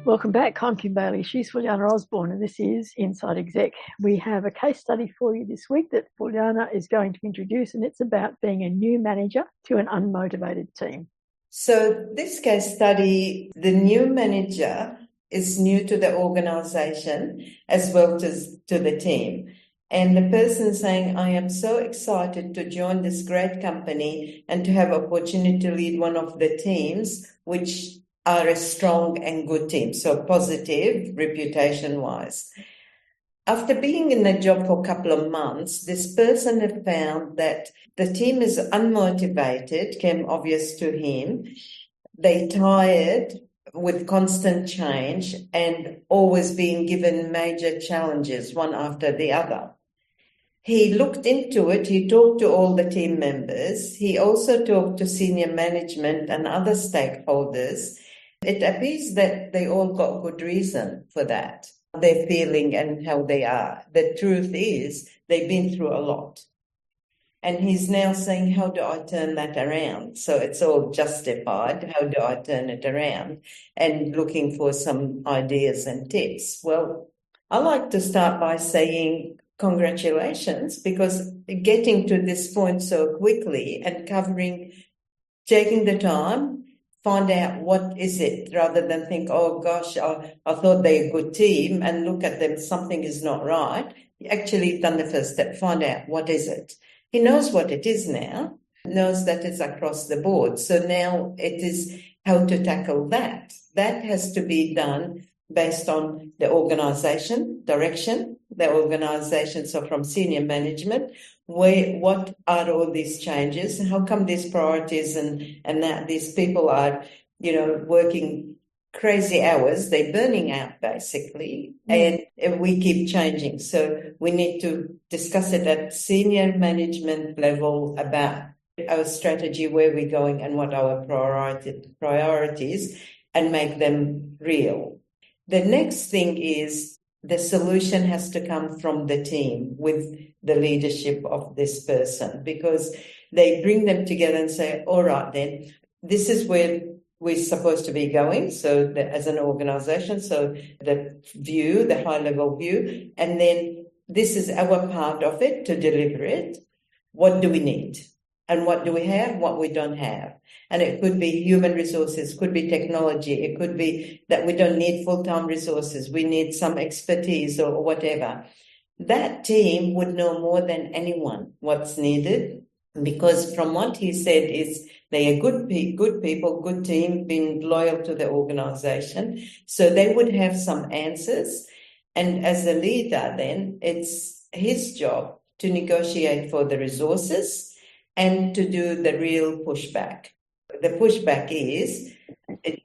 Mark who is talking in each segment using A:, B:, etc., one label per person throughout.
A: Welcome back. I'm Kim Bailey. She's Fulyana Osborne, and this is Inside Exec. We have a case study for you this week that Fulyana is going to introduce, and it's about being a new manager to an unmotivated team.
B: So this case study, the new manager is new to the organization as well as to the team. And the person saying, I am so excited to join this great company and to have opportunity to lead one of the teams, which are a strong and good team, so positive reputation-wise. After being in the job for a couple of months, this person had found that the team is unmotivated, came obvious to him. They tired with constant change and always being given major challenges, one after the other. He looked into it. He talked to all the team members. He also talked to senior management and other stakeholders. It appears that they all got good reason for that, their feeling and how they are. The truth is they've been through a lot. And he's now saying, how do I turn that around? So it's all justified. How do I turn it around? And looking for some ideas and tips. Well, I like to start by saying congratulations, because getting to this point so quickly and taking the time, find out what is it, rather than think, oh gosh, I thought they're a good team, and look at them, something is not right. You actually done the first step, find out what is it. He knows what it is now, knows that it's across the board. So now it is how to tackle that. That has to be done based on the organization, direction, the organization, so from senior management, what are all these changes? How come these priorities and that these people are, working crazy hours, they're burning out basically, and we keep changing. So we need to discuss it at senior management level about our strategy, where we're going and what our priorities, and make them real. The next thing is the solution has to come from the team with the leadership of this person, because they bring them together and say, all right, then this is where we're supposed to be going. So as an organization, so the high level view, and then this is our part of it to deliver it. What do we need? And what do we have? What we don't have. And it could be human resources, could be technology. It could be that we don't need full-time resources. We need some expertise or whatever. That team would know more than anyone what's needed, because from what he said is they are good people, good team, been loyal to the organization. So they would have some answers. And as a leader, then it's his job to negotiate for the resources and to do the real pushback. The pushback is,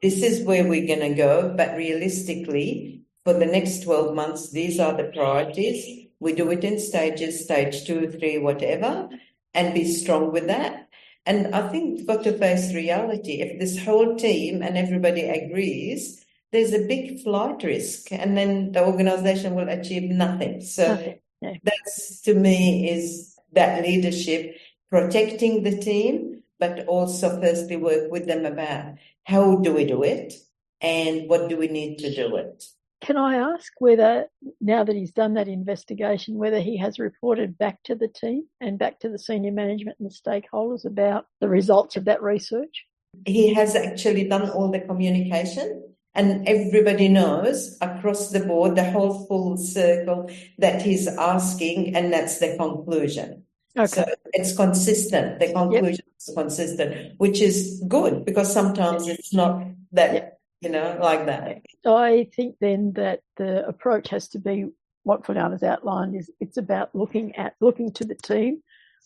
B: this is where we're going to go, but realistically, for the next 12 months, these are the priorities. We do it in stages, stage 2, 3, whatever, and be strong with that. And I think we've got to face reality. If this whole team and everybody agrees, there's a big flight risk, and then the organization will achieve nothing. So that's, to me, is that leadership, protecting the team, but also firstly work with them about how do we do it and what do we need to do it.
A: Can I ask whether, now that he's done that investigation, whether he has reported back to the team and back to the senior management and the stakeholders about the results of that research?
B: He has actually done all the communication, and everybody knows across the board, the whole full circle, that he's asking, and that's the conclusion. Okay. So it's consistent. The conclusion is consistent, which is good, because sometimes it's not that, like that.
A: I think then that the approach has to be what Fulyana's outlined is it's about looking to the team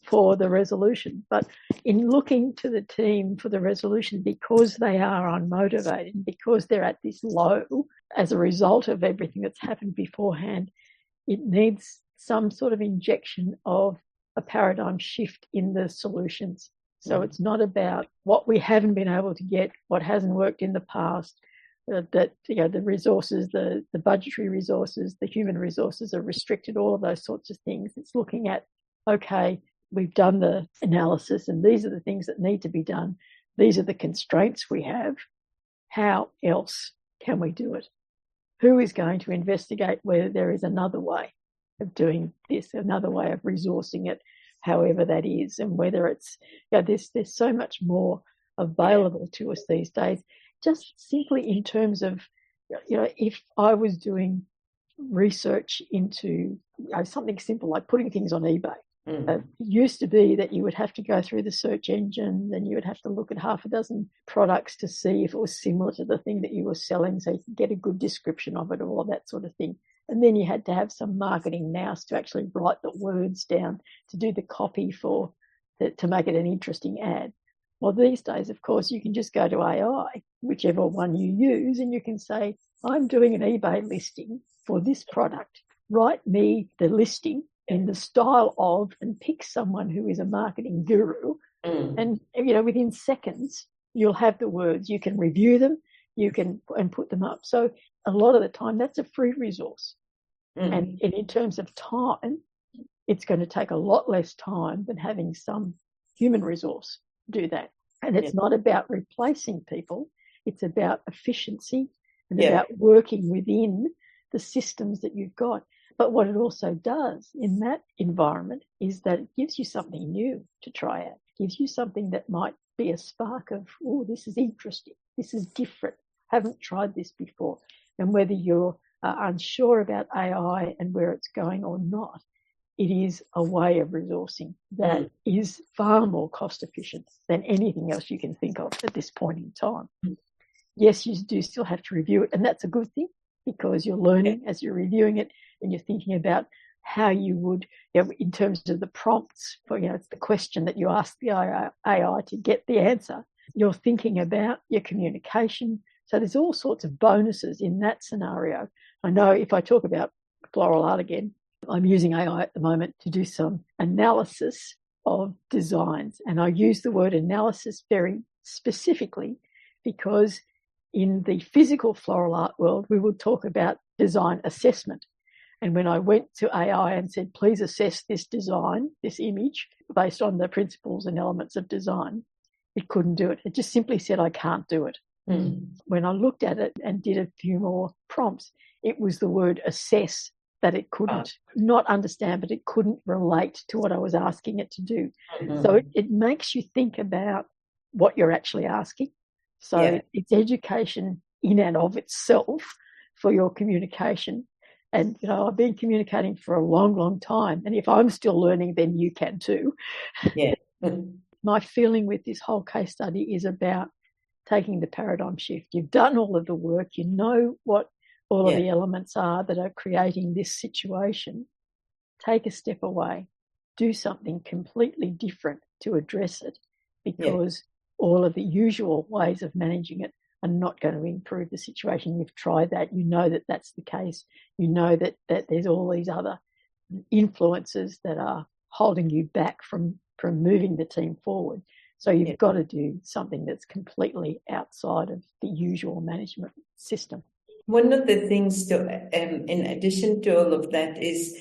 A: for the resolution. But in looking to the team for the resolution, because they are unmotivated, because they're at this low as a result of everything that's happened beforehand, it needs some sort of injection of a paradigm shift in the solutions. So it's not about what we haven't been able to get, what hasn't worked in the past, that the resources, the budgetary resources, the human resources are restricted, all of those sorts of things. It's looking at, okay, we've done the analysis and these are the things that need to be done. These are the constraints we have. How else can we do it? who is going to investigate whether there is another way of doing this, another way of resourcing it, however that is, and whether it's, there's so much more available to us these days, just simply in terms of, if I was doing research into something simple like putting things on eBay. It used to be that you would have to go through the search engine, then you would have to look at half a dozen products to see if it was similar to the thing that you were selling so you could get a good description of it, or all that sort of thing. And then you had to have some marketing nous to actually write the words down to do the copy to make it an interesting ad. Well, these days, of course, you can just go to AI, whichever one you use, and you can say, I'm doing an eBay listing for this product. Write me the listing in the style of, and pick someone who is a marketing guru. And, within seconds, you'll have the words. You can review them, and put them up. So a lot of the time, that's a free resource. And in terms of time, it's going to take a lot less time than having some human resource do that. And it's not about replacing people. It's about efficiency and about working within the systems that you've got. But what it also does in that environment is that it gives you something new to try out. It gives you something that might be a spark of, oh, this is interesting. This is different. Haven't tried this before. And whether you're unsure about AI and where it's going or not, it is a way of resourcing that is far more cost efficient than anything else you can think of at this point in time. Yes, you do still have to review it, and that's a good thing because you're learning as you're reviewing it, and you're thinking about how you would, in terms of the prompts for, it's the question that you ask the AI to get the answer. You're thinking about your communication. So there's all sorts of bonuses in that scenario. I know if I talk about floral art again, I'm using AI at the moment to do some analysis of designs. And I use the word analysis very specifically because in the physical floral art world, we would talk about design assessment. And when I went to AI and said, please assess this design, this image, based on the principles and elements of design, it couldn't do it. It just simply said, I can't do it. When I looked at it and did a few more prompts, it was the word assess that it couldn't not understand, but it couldn't relate to what I was asking it to do. So it makes you think about what you're actually asking. So it's education in and of itself for your communication. And, I've been communicating for a long, long time. And if I'm still learning, then you can too. My feeling with this whole case study is about taking the paradigm shift. You've done all of the work. You know what all of the elements are that are creating this situation. Take a step away. Do something completely different to address it because all of the usual ways of managing it are not going to improve the situation. You've tried that. You know that that's the case. You know that there's all these other influences that are holding you back from moving the team forward. So you've got to do something that's completely outside of the usual management system.
B: One of the things in addition to all of that is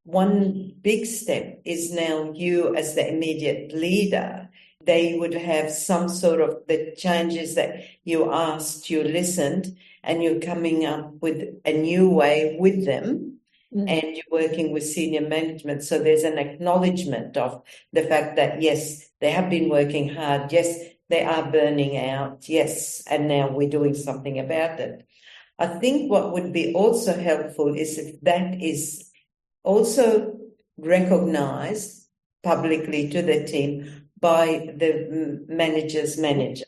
B: one big step is now you as the immediate leader, they would have some sort of the changes that you asked, you listened, and you're coming up with a new way with them. And you're working with senior management. So there's an acknowledgement of the fact that, yes, they have been working hard. Yes, they are burning out. Yes, and now we're doing something about it. I think what would be also helpful is if that is also recognized publicly to the team by the manager's manager.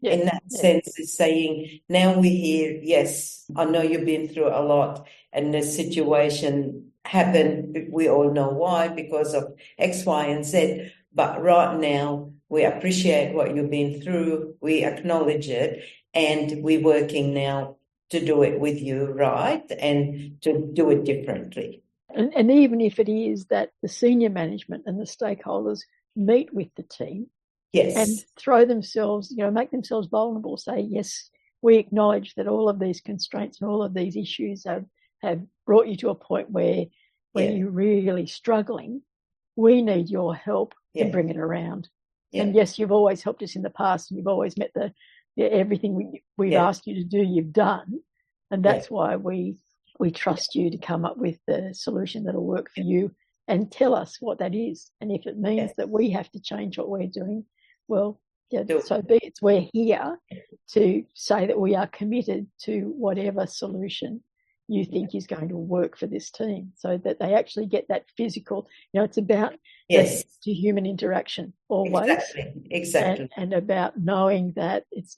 B: In that sense, is saying, now we hear, yes, I know you've been through a lot and the situation happened. We all know why, because of X, Y, and Z. But right now, we appreciate what you've been through. We acknowledge it. And we're working now to do it with you, right? And to do it differently.
A: And even if it is that the senior management and the stakeholders meet with the team, and throw themselves, make themselves vulnerable, say, yes, we acknowledge that all of these constraints and all of these issues have brought you to a point where you're really struggling. We need your help to bring it around. And yes, you've always helped us in the past and you've always met everything we've asked you to do, you've done. And that's why we trust you to come up with the solution that'll work for you and tell us what that is. And if it means that we have to change what we're doing, well, so be it. We're here to say that we are committed to whatever solution you think is going to work for this team, so that they actually get that physical, it's about to human interaction always.
B: Exactly.
A: And about knowing that it's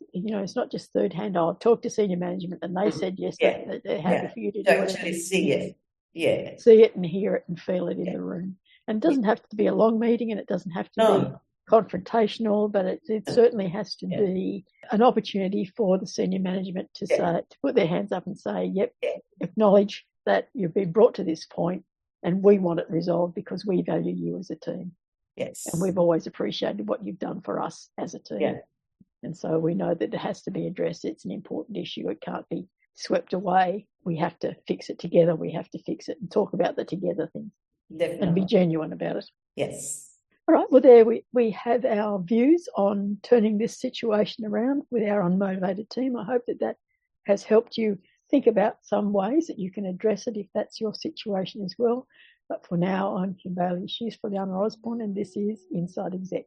A: not just third hand. I'll talk to senior management and they said yes, that they're happy for you to do it.
B: Actually see it. Yeah.
A: See it and hear it and feel it in the room. And it doesn't have to be a long meeting, and it doesn't have to be confrontational, but it certainly has to be an opportunity for the senior management to say, to put their hands up and say, acknowledge that you've been brought to this point and we want it resolved because we value you as a team.
B: Yes.
A: And we've always appreciated what you've done for us as a team.
B: Yeah.
A: And so we know that it has to be addressed. It's an important issue. It can't be swept away. We have to fix it together. We have to fix it and talk about the together thing.
B: Definitely.
A: And be genuine about it.
B: Yes.
A: All right, well, there we have our views on turning this situation around with our unmotivated team. I hope that has helped you think about some ways that you can address it if that's your situation as well. But for now, I'm Kim Bailey, she's Fulyana Osborne, and this is Inside Exec.